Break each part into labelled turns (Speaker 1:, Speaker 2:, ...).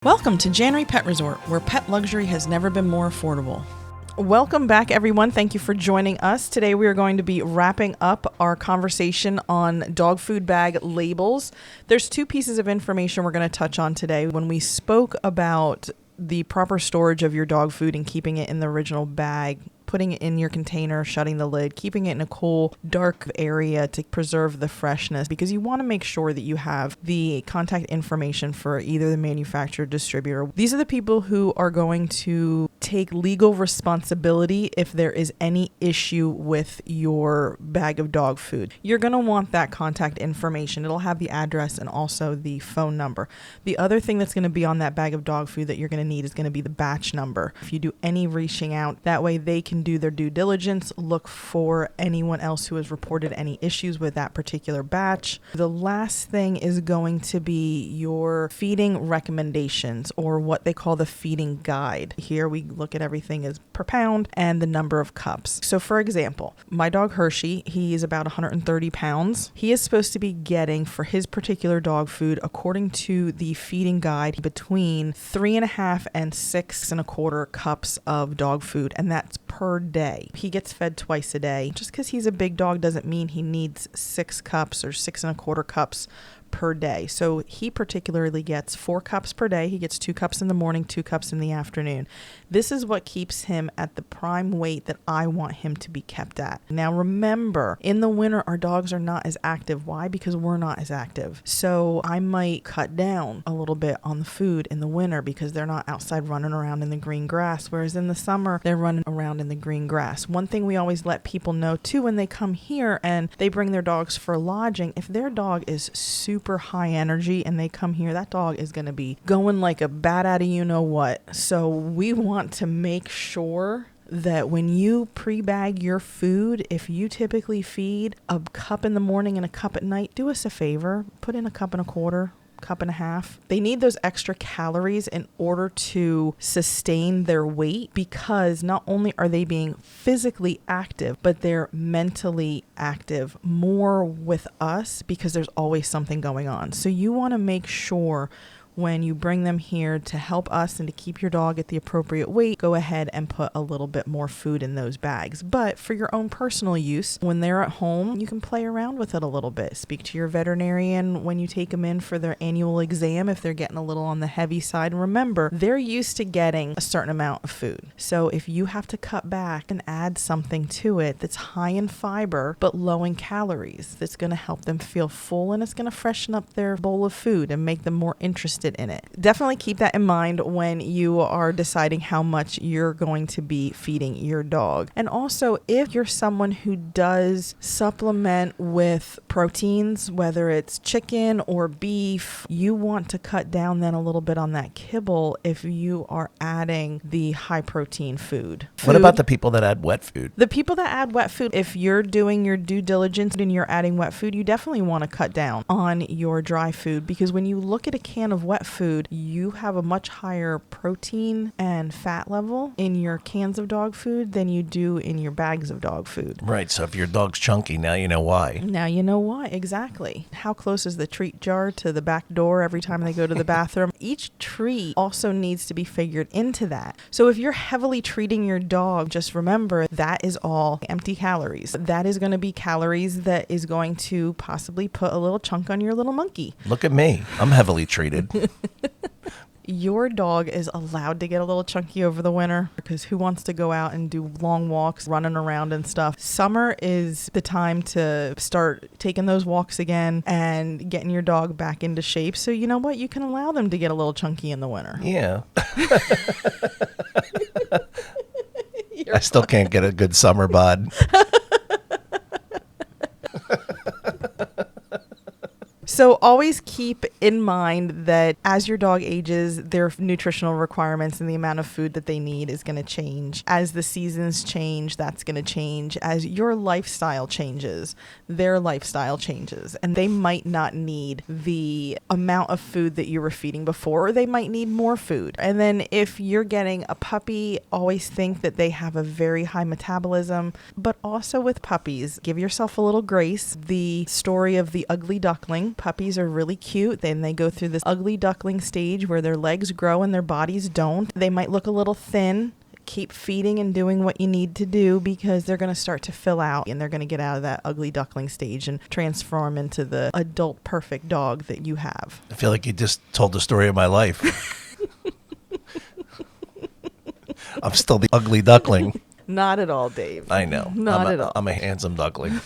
Speaker 1: Welcome to January Pet Resort, where pet luxury has never been more affordable. Welcome back, everyone. Thank you for joining us. Today we are going to be wrapping up our conversation on dog food bag labels. There's two pieces of information we're going to touch on today. When we spoke about the proper storage of your dog food and keeping it in the original bag, putting it in your container, shutting the lid, keeping it in a cool, dark area to preserve the freshness, because you want to make sure that you have the contact information for either the manufacturer or distributor. These are the people who are going to take legal responsibility if there is any issue with your bag of dog food. You're going to want that contact information. It'll have the address and also the phone number. The other thing that's going to be on that bag of dog food that you're going to need is going to be the batch number. If you do any reaching out, that way they can do their due diligence, look for anyone else who has reported any issues with that particular batch. The last thing is going to be your feeding recommendations, or what they call the feeding guide. Here we look at everything as per pound and the number of cups. So for example, my dog Hershey, he is about 130 pounds. He is supposed to be getting, for his particular dog food, according to the feeding guide, between 3.5 and 6.25 cups of dog food, and that's per day. He gets fed twice a day. Just because he's a big dog doesn't mean he needs 6 cups or 6.25 cups per day. So he particularly gets 4 cups per day. He gets 2 cups in the morning, 2 cups in the afternoon. This is what keeps him at the prime weight that I want him to be kept at. Now remember, in the winter, our dogs are not as active. Why? Because we're not as active. So I might cut down a little bit on the food in the winter because they're not outside running around in the green grass, whereas in the summer, they're running around in the green grass. One thing we always let people know too, when they come here and they bring their dogs for lodging, if their dog is super high energy and they come here, that dog is going to be going like a bat out of you know what. So we want to make sure that when you pre-bag your food, if you typically feed a cup in the morning and a cup at night, do us a favor, put in 1.25 cups. 1.5 cups. They need those extra calories in order to sustain their weight, because not only are they being physically active, but they're mentally active more with us because there's always something going on. So you want to make sure when you bring them here to help us and to keep your dog at the appropriate weight, go ahead and put a little bit more food in those bags. But for your own personal use, when they're at home, you can play around with it a little bit. Speak to your veterinarian when you take them in for their annual exam if they're getting a little on the heavy side. And remember, they're used to getting a certain amount of food. So if you have to cut back and add something to it that's high in fiber but low in calories, that's going to help them feel full, and it's going to freshen up their bowl of food and make them more interested in it. Definitely keep that in mind when you are deciding how much you're going to be feeding your dog. And also, if you're someone who does supplement with proteins, whether it's chicken or beef, you want to cut down then a little bit on that kibble if you are adding the high protein food.
Speaker 2: What about the people that add wet food?
Speaker 1: The people that add wet food, if you're doing your due diligence and you're adding wet food, you definitely want to cut down on your dry food, because when you look at a can of wet food, you have a much higher protein and fat level in your cans of dog food than you do in your bags of dog food.
Speaker 2: Right. So if your dog's chunky, now you know why.
Speaker 1: Now you know why. Exactly. How close is the treat jar to the back door every time they go to the bathroom? Each treat also needs to be figured into that. So if you're heavily treating your dog, just remember that is all empty calories. That is going to be calories that is going to possibly put a little chunk on your little monkey.
Speaker 2: Look at me. I'm heavily treated.
Speaker 1: Your dog is allowed to get a little chunky over the winter, because who wants to go out and do long walks, running around and stuff? Summer is the time to start taking those walks again and getting your dog back into shape. So you know what? You can allow them to get a little chunky in the winter.
Speaker 2: Yeah. I still can't get a good summer bod.
Speaker 1: So always keep in mind that as your dog ages, their nutritional requirements and the amount of food that they need is going to change. As the seasons change, that's going to change. As your lifestyle changes, their lifestyle changes. And they might not need the amount of food that you were feeding before, or they might need more food. And then if you're getting a puppy, always think that they have a very high metabolism. But also with puppies, give yourself a little grace. The story of the ugly duckling, puppies are really cute. Then they go through this ugly duckling stage where their legs grow and their bodies don't. They might look a little thin. Keep feeding and doing what you need to do because they're going to start to fill out and they're going to get out of that ugly duckling stage and transform into the adult perfect dog that you have.
Speaker 2: I feel like you just told the story of my life. I'm still the ugly duckling.
Speaker 1: Not at all, Dave.
Speaker 2: I know.
Speaker 1: Not at all.
Speaker 2: I'm a handsome duckling.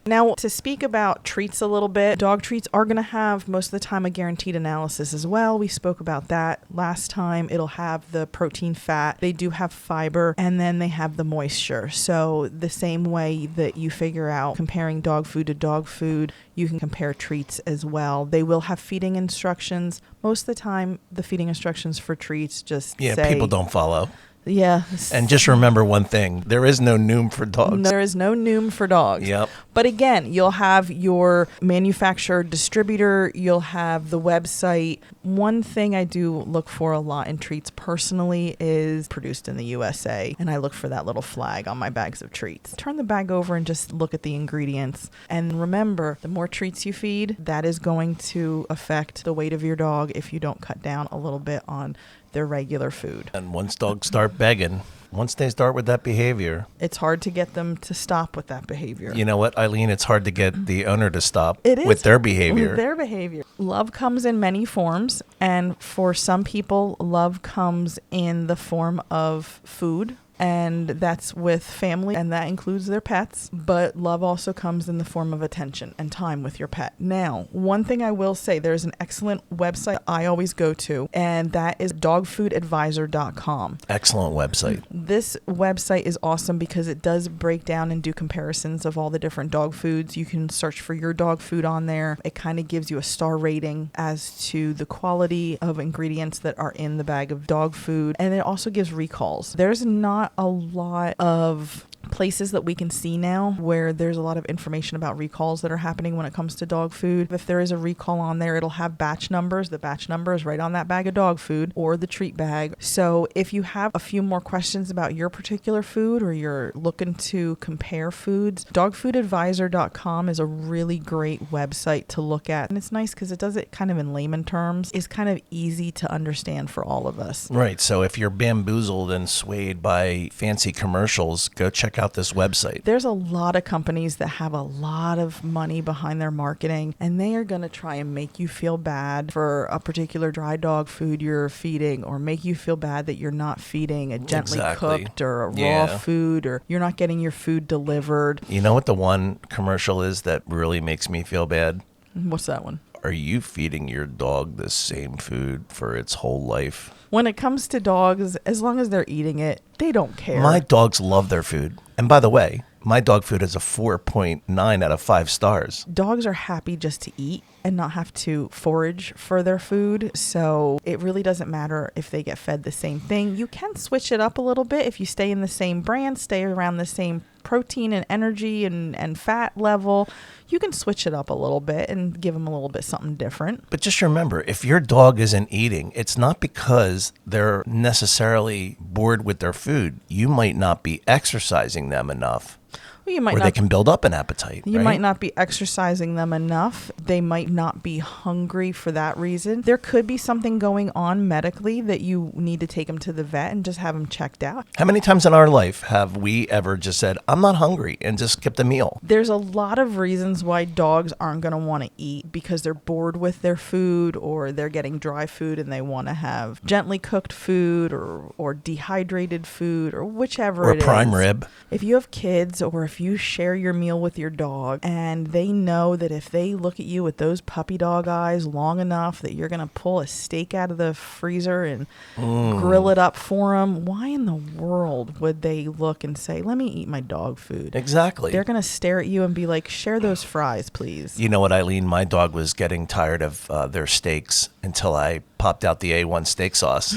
Speaker 1: Now, to speak about treats a little bit, dog treats are going to have most of the time a guaranteed analysis as well. We spoke about that last time. It'll have the protein, fat. They do have fiber, and then they have the moisture. So the same way that you figure out comparing dog food to dog food, you can compare treats as well. They will have feeding instructions. Most of the time, the feeding instructions for treats just say...
Speaker 2: people don't follow.
Speaker 1: Yeah.
Speaker 2: And just remember one thing. There is no Noom for dogs.
Speaker 1: There is no Noom for dogs.
Speaker 2: Yep.
Speaker 1: But again, you'll have your manufacturer distributor. You'll have the website. One thing I do look for a lot in treats personally is produced in the USA. And I look for that little flag on my bags of treats. Turn the bag over and just look at the ingredients. And remember, the more treats you feed, that is going to affect the weight of your dog if you don't cut down a little bit on their regular food.
Speaker 2: And once dogs start begging, once they start with that behavior,
Speaker 1: it's hard to get them to stop with that behavior.
Speaker 2: You know what, Eileen? It's hard to get the owner to stop
Speaker 1: with
Speaker 2: their behavior.
Speaker 1: With their behavior. Love comes in many forms. And for some people, love comes in the form of food. And that's with family, and that includes their pets. But love also comes in the form of attention and time with your pet. Now, one thing I will say, there's an excellent website I always go to, and that is dogfoodadvisor.com.
Speaker 2: Excellent website.
Speaker 1: This website is awesome because it does break down and do comparisons of all the different dog foods. You can search for your dog food on there. It kind of gives you a star rating as to the quality of ingredients that are in the bag of dog food. And it also gives recalls. There's not a lot of places that we can see now where there's a lot of information about recalls that are happening when it comes to dog food. If there is a recall on there, it'll have batch numbers. The batch number is right on that bag of dog food or the treat bag. So if you have a few more questions about your particular food or you're looking to compare foods, dogfoodadvisor.com is a really great website to look at. And it's nice because it does it kind of in layman terms. It's kind of easy to understand for all of us.
Speaker 2: Right. So if you're bamboozled and swayed by fancy commercials, go check out this website.
Speaker 1: There's a lot of companies that have a lot of money behind their marketing, and they are going to try and make you feel bad for a particular dry dog food you're feeding, or make you feel bad that you're not feeding a gently cooked or a raw food, or you're not getting your food delivered.
Speaker 2: You know what the one commercial is that really makes me feel bad?
Speaker 1: What's that one?
Speaker 2: Are you feeding your dog the same food for its whole life?
Speaker 1: When it comes to dogs, as long as they're eating it, they don't care.
Speaker 2: My dogs love their food. And by the way, my dog food is a 4.9 out of 5 stars.
Speaker 1: Dogs are happy just to eat and not have to forage for their food. So it really doesn't matter if they get fed the same thing. You can switch it up a little bit if you stay in the same brand, stay around the same protein and energy and fat level. You can switch it up a little bit and give them a little bit something different.
Speaker 2: But just remember, if your dog isn't eating, it's not because they're necessarily bored with their food. You might not be exercising them enough.
Speaker 1: Well, you might
Speaker 2: or
Speaker 1: not,
Speaker 2: they can build up an appetite.
Speaker 1: You
Speaker 2: right?
Speaker 1: might not be exercising them enough. They might not be hungry for that reason. There could be something going on medically that you need to take them to the vet and just have them checked out.
Speaker 2: How many times in our life have we ever just said, I'm not hungry, and just skipped a meal?
Speaker 1: There's a lot of reasons why dogs aren't going to want to eat, because they're bored with their food, or they're getting dry food and they want to have gently cooked food or dehydrated food, or whichever
Speaker 2: or
Speaker 1: it is.
Speaker 2: Or prime rib.
Speaker 1: If you have kids, or if you share your meal with your dog and they know that if they look at you with those puppy dog eyes long enough that you're going to pull a steak out of the freezer and grill it up for them, why in the world would they look and say, let me eat my dog food?
Speaker 2: Exactly.
Speaker 1: They're going to stare at you and be like, share those fries, please.
Speaker 2: You know what, Eileen? My dog was getting tired of their steaks until I popped out the A1 steak sauce.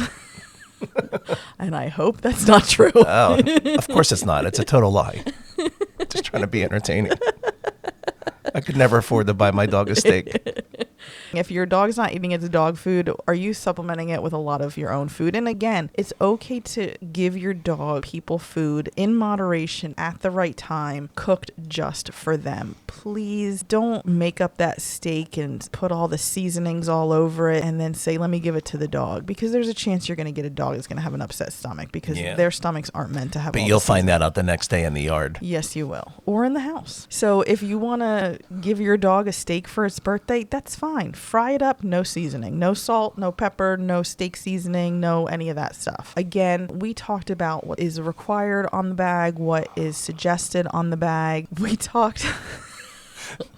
Speaker 1: And I hope that's not true.
Speaker 2: Oh, of course it's not. It's a total lie. Just trying to be entertaining. I could never afford to buy my dog a steak.
Speaker 1: If your dog's not eating its dog food, are you supplementing it with a lot of your own food? And again, it's okay to give your dog people food in moderation at the right time, cooked just for them. Please don't make up that steak and put all the seasonings all over it and then say, let me give it to the dog, because there's a chance you're going to get a dog that's going to have an upset stomach because their stomachs aren't meant to have
Speaker 2: But
Speaker 1: all
Speaker 2: you'll
Speaker 1: the
Speaker 2: find that out the next day in the yard.
Speaker 1: Yes, you will. Or in the house. So if you want to give your dog a steak for its birthday, that's fine. Fry it up, no seasoning, no salt, no pepper, no steak seasoning, no any of that stuff. Again, we talked about what is required on the bag, what is suggested on the bag. We talked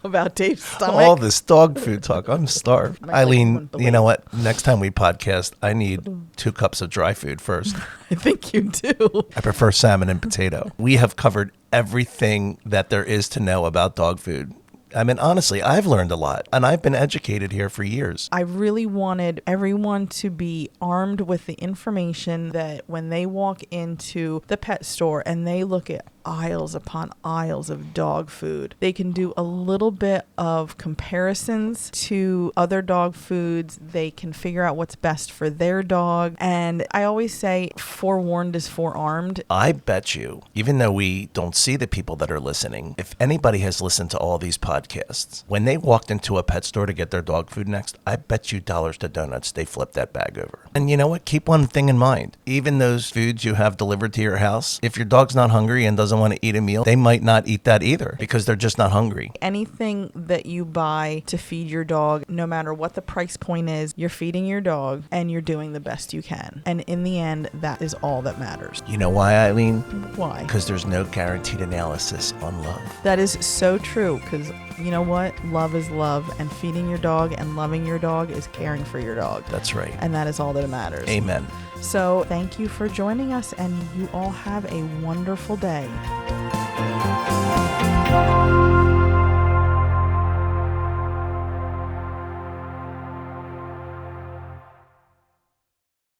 Speaker 1: about Dave's stomach.
Speaker 2: All this dog food talk. I'm starved. Eileen, you know what? Next time we podcast, I need 2 cups of dry food first.
Speaker 1: I think you do.
Speaker 2: I prefer salmon and potato. We have covered everything that there is to know about dog food. I mean, honestly, I've learned a lot, and I've been educated here for years.
Speaker 1: I really wanted everyone to be armed with the information that when they walk into the pet store and they look at aisles upon aisles of dog food, they can do a little bit of comparisons to other dog foods. They can figure out what's best for their dog. And I always say, forewarned is forearmed.
Speaker 2: I bet you, even though we don't see the people that are listening, if anybody has listened to all these podcasts, when they walked into a pet store to get their dog food next, I bet you dollars to donuts they flipped that bag over. And you know what? Keep one thing in mind. Even those foods you have delivered to your house, if your dog's not hungry and doesn't want to eat a meal, they might not eat that either because they're just not hungry.
Speaker 1: Anything that you buy to feed your dog, no matter what the price point is, you're feeding your dog and you're doing the best you can. And in the end, that is all that matters.
Speaker 2: You know why, Eileen?
Speaker 1: Why?
Speaker 2: Because there's no guaranteed analysis on love.
Speaker 1: That is so true, because you know what? Love is love, and feeding your dog and loving your dog is caring for your dog.
Speaker 2: That's right.
Speaker 1: And that is all that matters.
Speaker 2: Amen.
Speaker 1: So thank you for joining us, and you all have a wonderful day.